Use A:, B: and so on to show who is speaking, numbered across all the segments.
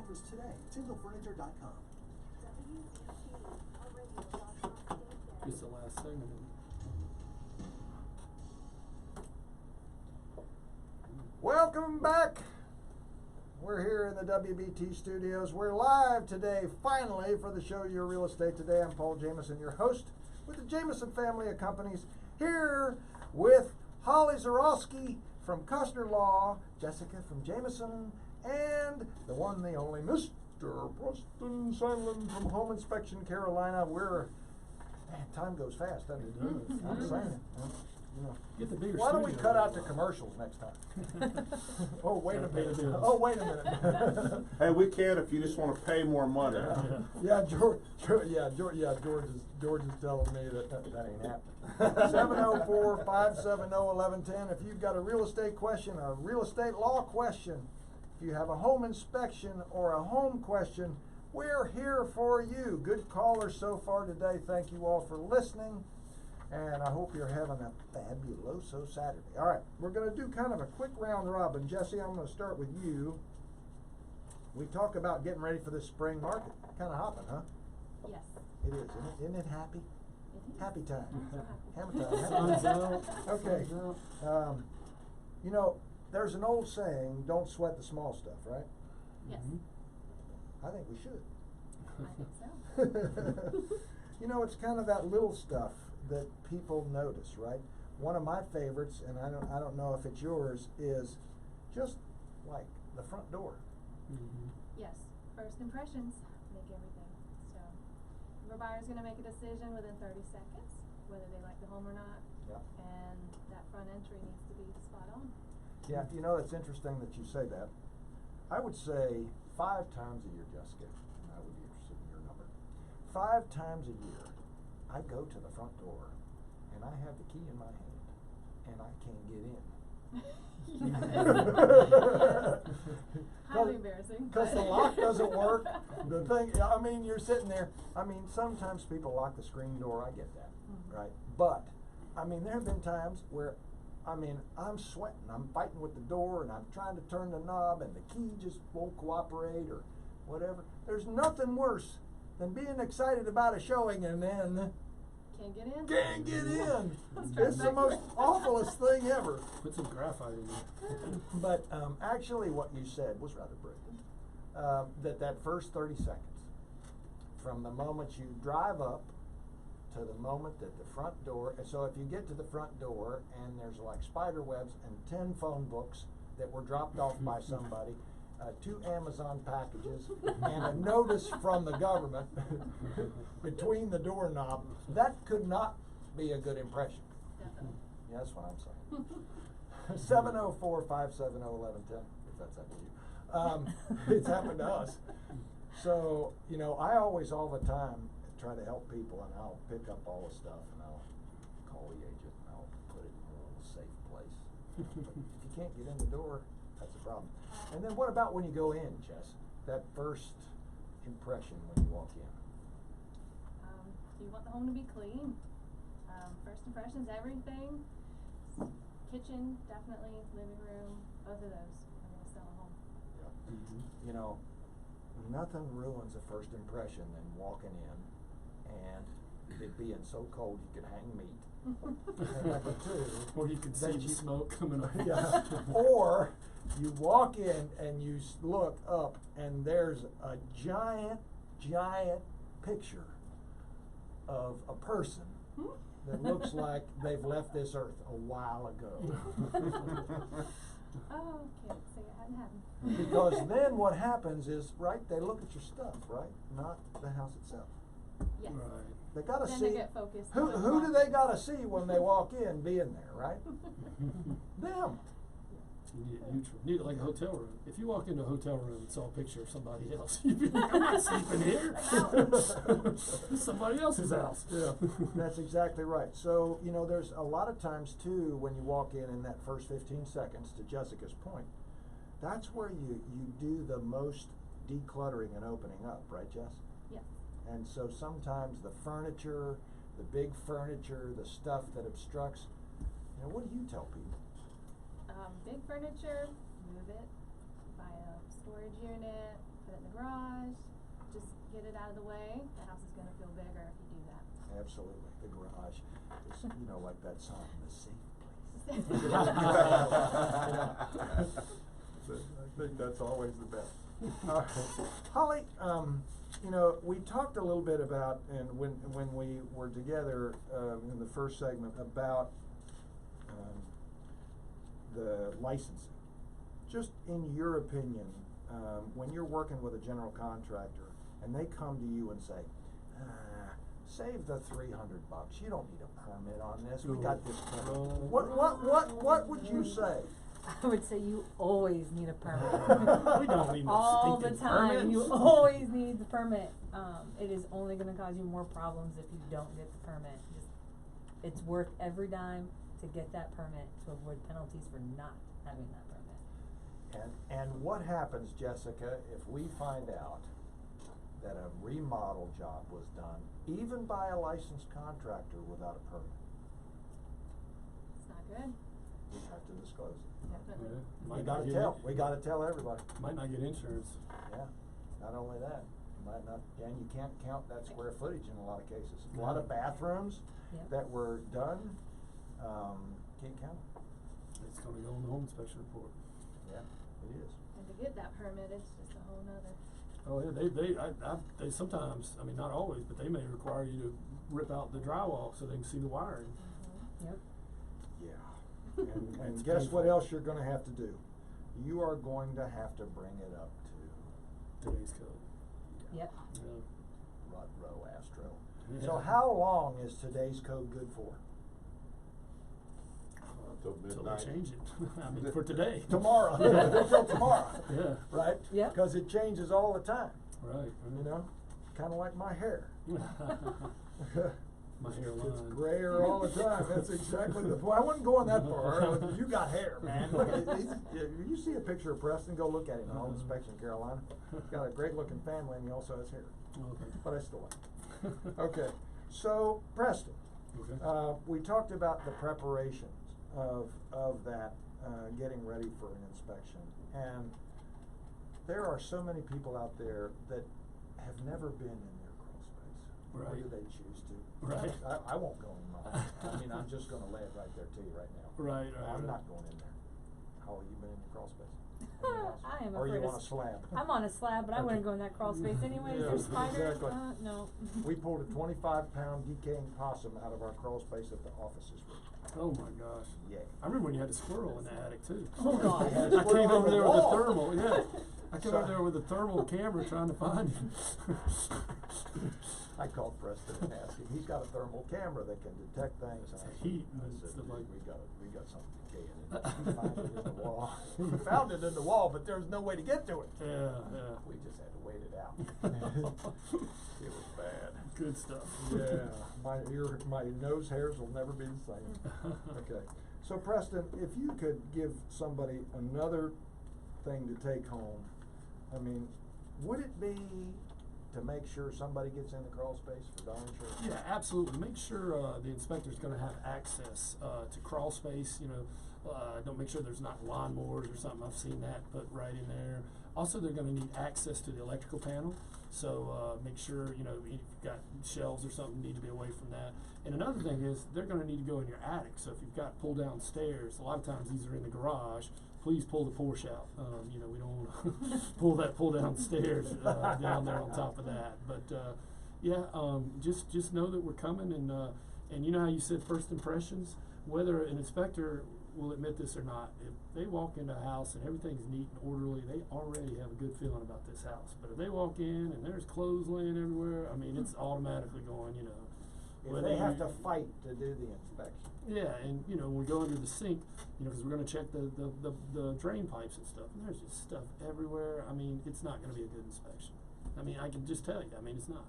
A: mattress today. TyndallFurniture.com.
B: Just the last segment.
C: Welcome back. We're here in the WBT studios. We're live today, finally, for the show Your Real Estate Today. I'm Paul Jameson, your host with the Jameson family of companies, here with Holly Zarowski from Costner Law, Jessica from Jameson, and the one, the only Mr. Preston Sandlin from Home Inspection Carolina. Man, time goes fast, doesn't it? I'm saying it. You know.
B: Get the bigger
C: Why don't we
B: studio.
C: cut out the commercials next time? Oh, wait a minute. Oh, wait a minute.
D: Hey, we can if you just want to pay more money.
C: Yeah, George is telling me that ain't happening. 704-570-1110. If you've got a real estate question, a real estate law question, if you have a home inspection or a home question, we're here for you. Good callers so far today. Thank you all for listening. And I hope you're having a fabuloso Saturday. All right, we're going to do kind of a quick round robin. Jesse, I'm going to start with you. We talk about getting ready for this spring market. Kind of hopping, huh?
E: Yes.
C: It is, isn't it happy?
E: It is.
C: Happy time.
E: I'm
C: Happy
E: so happy.
C: time.
B: Sun's out.
C: Okay.
B: Sun's out.
C: You know, there's an old saying, don't sweat the small stuff, right?
E: Yes.
C: I think we should.
E: I think so.
C: You know, it's kind of that little stuff that people notice, right? One of my favorites, and I don't know if it's yours, is just like the front door.
E: Yes. First impressions make everything. So, your buyer's going to make a decision within 30 seconds, whether they like the home or not.
C: Yeah.
E: And that front entry needs to be spot on.
C: Yeah, you know, it's interesting that you say that. I would say 5 times a year, Jessica, and I would be interested in your number. 5 times a year, I go to the front door, and I have the key in my hand, and I can't get in.
E: Highly embarrassing.
C: Because the lock doesn't work. The thing, I mean, you're sitting there. I mean, sometimes people lock the screen door. I get that, right? But, I mean, there have been times where, I mean, I'm sweating. I'm fighting with the door, and I'm trying to turn the knob, and the key just won't cooperate or whatever. There's nothing worse than being excited about a showing and then
E: Can't get in?
C: can't get in.
E: Let's try
C: It's
E: it
C: the
E: back.
C: most awfulest thing ever.
B: Put some graphite in there.
C: But actually what you said was rather brilliant. That first 30 seconds, from the moment you drive up to the moment that the front door, and so if you get to the front door and there's like spider webs and 10 phone books that were dropped off by somebody, 2 Amazon packages, and a notice from the government between the doorknob, that could not be a good impression.
E: Definitely.
C: Yeah, that's what I'm saying. 704-570-1110, if that's up to you. It's happened to us. So, you know, I always all the time try to help people, and I'll pick up all the stuff and I'll call the agent and I'll put it in a little safe place. But if you can't get in the door, that's a problem. And then what about when you go in, Jess? That first impression when you walk in.
E: You want the home to be clean. First impressions, everything. Kitchen, definitely. Living room, both of those are going to sell a home.
C: Yeah. You know, nothing ruins a first impression than walking in and it being so cold you could hang meat. And number 2,
B: Or you can see
C: that
B: the
C: you-
B: smoke coming up.
C: Yeah. Or you walk in and you look up and there's a giant picture of a person that looks like they've left this earth a while ago.
E: Oh, can't say it hadn't happened.
C: Because then what happens is, right, they look at your stuff, right? Not the house itself.
E: Yes.
B: Right.
C: They gotta
E: Then
C: see.
E: they get focused
C: Who
E: on
C: do
E: walking.
C: they gotta see when they walk in being there, right? Them.
B: You need it neutral. You need it like a hotel room. If you walk into a hotel room and saw a picture of somebody else, you'd be like, I'm not sleeping here. This is somebody else's house.
C: Yeah, that's exactly right. So, you know, there's a lot of times too, when you walk in that first 15 seconds, to Jessica's point, that's where you do the most decluttering and opening up, right, Jess?
E: Yes.
C: And so sometimes the furniture, the big furniture, the stuff that obstructs, you know, what do you tell people?
E: Big furniture, move it, buy a storage unit, put it in the garage, just get it out of the way, the house is gonna feel bigger if you do that.
C: Absolutely, the garage is, you know, like that song, the safe place. I think that's always the best. Holly, you know, we talked a little bit about, and when we were together in the first segment, about the licensing. Just in your opinion, when you're working with a general contractor and they come to you and say, save the $300. You don't need a permit on this. We got this covered. What would you say?
F: I would say you always need a permit.
B: We don't need no
F: all the
B: stinking
F: time.
B: permits.
F: You always need the permit. It is only going to cause you more problems if you don't get the permit. It's worth every dime to get that permit to avoid penalties for not having that permit.
C: And what happens, Jessica, if we find out that a remodel job was done, even by a licensed contractor, without a permit?
E: It's not good,
C: We have to disclose it.
E: definitely.
B: Yeah.
C: We
B: Might
C: gotta
B: not get
C: tell.
B: it.
C: We gotta tell everybody.
B: Might not get insurance.
C: Yeah. Not only that, you might not, and you can't count that square footage in a lot of cases. A lot of bathrooms
F: Yep.
C: that were done, can't count it.
B: It's gonna go in the home inspection report.
C: Yeah, it is.
E: And to get that permit, it's just a whole nother.
B: Oh, yeah, they sometimes, I mean, not always, but they may require you to rip out the drywall so they can see the wiring.
F: Yep.
C: Yeah. And
B: It's
C: guess what
B: painful.
C: else you're gonna have to do? You are going to have to bring it up to
B: Today's code.
F: Yep.
B: Yeah.
C: Rudrow Astro.
B: Yeah.
C: So how long is today's code good for?
D: Till
B: Till they
D: midnight.
B: change it. I mean, for today.
C: Tomorrow, until tomorrow.
B: Yeah.
C: Right?
F: Yeah.
C: Because it changes all the time,
B: Right.
C: you know? Kinda like my hair.
B: My hairline.
C: It's grayer all the time. That's exactly the point. I wasn't going that far. You got hair, man. Look at it. You see a picture of Preston, go look at him in home inspection, Carolina. He's got a great looking family and he also has hair.
B: Okay.
C: But I still like him. Okay, so Preston,
B: Okay.
C: we talked about the preparations of that, getting ready for an inspection. And there are so many people out there that have never been in their crawl space. Or
B: Right.
C: do they choose to?
B: Right.
C: I won't go in mine. I mean, I'm just gonna lay it right there to you right now.
B: Right,
C: I'm
B: right.
C: not going in there. How have you been in your crawl space?
F: I am
C: Or
F: afraid
C: you
F: of
C: on a slab?
F: I'm on a slab, but I wouldn't
C: Okay.
F: go in that crawl space anyways.
C: Yeah,
F: There's spiders.
C: exactly.
F: No.
C: We pulled a 25-pound decaying possum out of our crawl space at the offices.
B: Oh my gosh.
C: Yay.
B: I remember when you had a squirrel in the attic too.
F: Oh, God.
C: We had a
B: I
C: squirrel
B: came
C: on
B: over
C: the
B: there with a
C: wall.
B: thermal, yeah. I came
C: So-
B: over there with a thermal camera trying to find him.
C: I called Preston and asked him. He's got a thermal camera that can detect things. And I said,
B: Heat
C: I
B: and
C: said,
B: stuff like-
C: we got something decaying in it. He found it in the wall. He found it in the wall, but there's no way to get to it.
B: Yeah, yeah.
C: We just had to wait it out. It was bad.
B: Good stuff.
C: Yeah, my nose hairs will never be the same. Okay, so Preston, if you could give somebody another thing to take home, I mean, would it be to make sure somebody gets in the crawl space for dog insurance?
B: Yeah, absolutely. Make sure the inspector's going to have access to crawl space. You know, don't make sure there's not lawnmowers or something. I've seen that put right in there. Also, they're going to need access to the electrical panel. So make sure, you know, if you've got shelves or something, need to be away from that. And another thing is they're going to need to go in your attic. So if you've got pull down stairs, a lot of times these are in the garage. Please pull the Porsche out. You know, we don't want to pull down stairs down there on top of that. But yeah, just know that we're coming, and you know how you said first impressions. Whether an inspector will admit this or not, if they walk into a house and everything's neat and orderly, they already have a good feeling about this house. But if they walk in and there's clothes laying everywhere, I mean, it's automatically going, you know.
C: If
B: whether
C: they have
B: you-
C: to fight to do the inspection.
B: Yeah, and you know, when we go under the sink, you know, because we're going to check the drain pipes and stuff, and there's just stuff everywhere. I mean, it's not going to be a good inspection. I mean, I can just tell you. I mean, it's not.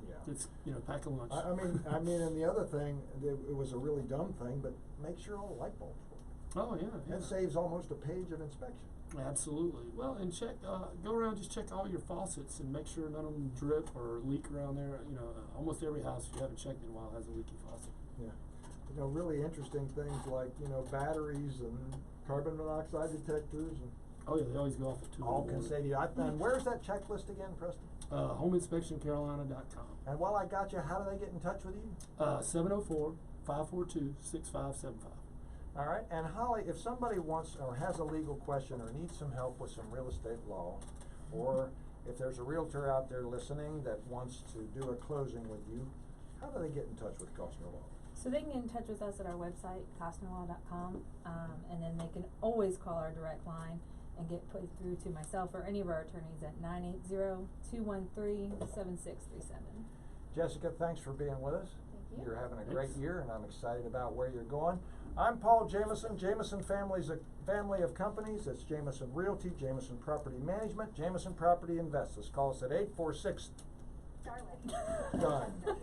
C: Yeah.
B: It's, you know, pack a lunch.
C: I mean, and the other thing, it was a really dumb thing, but make sure all the light bulbs work.
B: Oh yeah, yeah.
C: That saves almost a page of inspection.
B: Absolutely. Well, and check, go around, just check all your faucets and make sure none of them drip or leak around there. You know, almost every house, if you haven't checked in a while, has a leaky faucet.
C: Yeah. You know, really interesting things like, you know, batteries and carbon monoxide detectors and
B: Oh yeah, they always go off at 2
C: All
B: in the morning.
C: consecutive. And where's that checklist again, Preston?
B: Homeinspectioncarolina.com.
C: And while I got you, how do they get in touch with you?
B: 704-542-6575.
C: All right, and Holly, if somebody wants or has a legal question or needs some help with some real estate law, or if there's a realtor out there listening that wants to do a closing with you, how do they get in touch with Costner Law?
F: So they can get in touch with us at our website, costnerlaw.com, and then they can always call our direct line and get put through to myself or any of our attorneys at 980-213-7637.
C: Jessica, thanks for being with us.
E: Thank you.
C: You're having a great
B: Thanks.
C: year, and I'm excited about where you're going. I'm Paul Jameson. Jameson Family's a family of companies. It's Jameson Realty, Jameson Property Management, Jameson Property Investors. Call us at 846.
G: Charlotte.
C: Done.
G: Realty.